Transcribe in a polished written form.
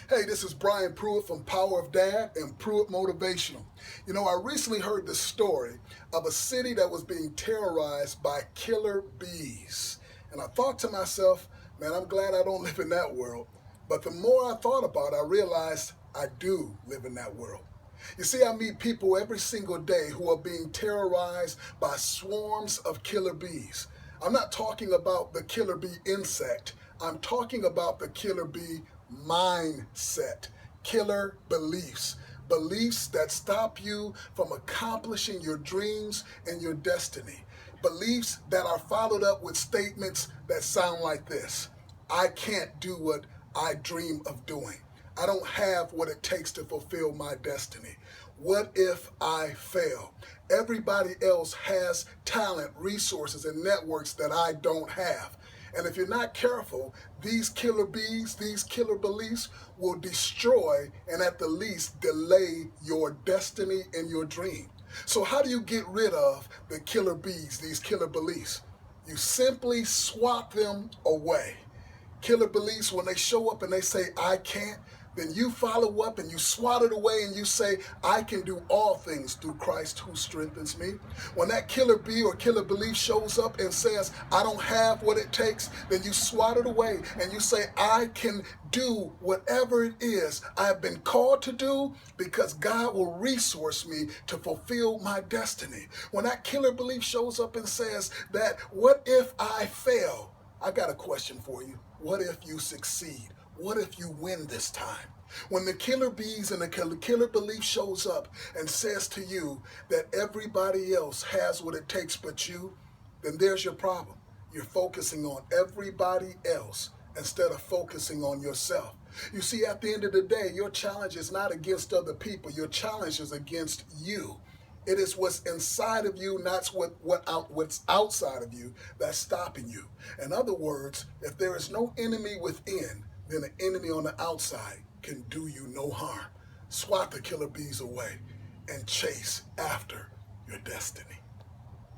Hey, this is Brian Pruitt from Power of Dad and Pruitt Motivational. You know, I recently heard the story of a city that was being terrorized by killer bees. And I thought to myself, man, I'm glad I don't live in that world. But the more I thought about it, I realized I do live in that world. You see, I meet people every single day who are being terrorized by swarms of killer bees. I'm not talking about the killer bee insect. I'm talking about the killer bee mindset, killer beliefs, beliefs that stop you from accomplishing your dreams and your destiny, beliefs that are followed up with statements that sound like this: I can't do what I dream of doing. I don't have what it takes to fulfill my destiny. What if I fail? Everybody else has talent, resources, and networks that I don't have. And if you're not careful, these killer bees, these killer beliefs will destroy and at the least delay your destiny and your dream. So how do you get rid of the killer bees, these killer beliefs? You simply swat them away. Killer beliefs, when they show up and they say, I can't, then you follow up and you swat it away and you say, I can do all things through Christ who strengthens me. When that killer bee or killer belief shows up and says, I don't have what it takes, then you swat it away and you say, I can do whatever it is I have been called to do because God will resource me to fulfill my destiny. When that killer belief shows up and says that, what if I fail? I got a question for you. What if you succeed? What if you win this time? When the killer bees and the killer belief shows up and says to you that everybody else has what it takes but you, then there's your problem. You're focusing on everybody else instead of focusing on yourself. You see, at the end of the day, your challenge is not against other people. Your challenge is against you. It is what's inside of you, not what's outside of you, that's stopping you. In other words, if there is no enemy within, then the enemy on the outside can do you no harm. Swat the killer bees away and chase after your destiny.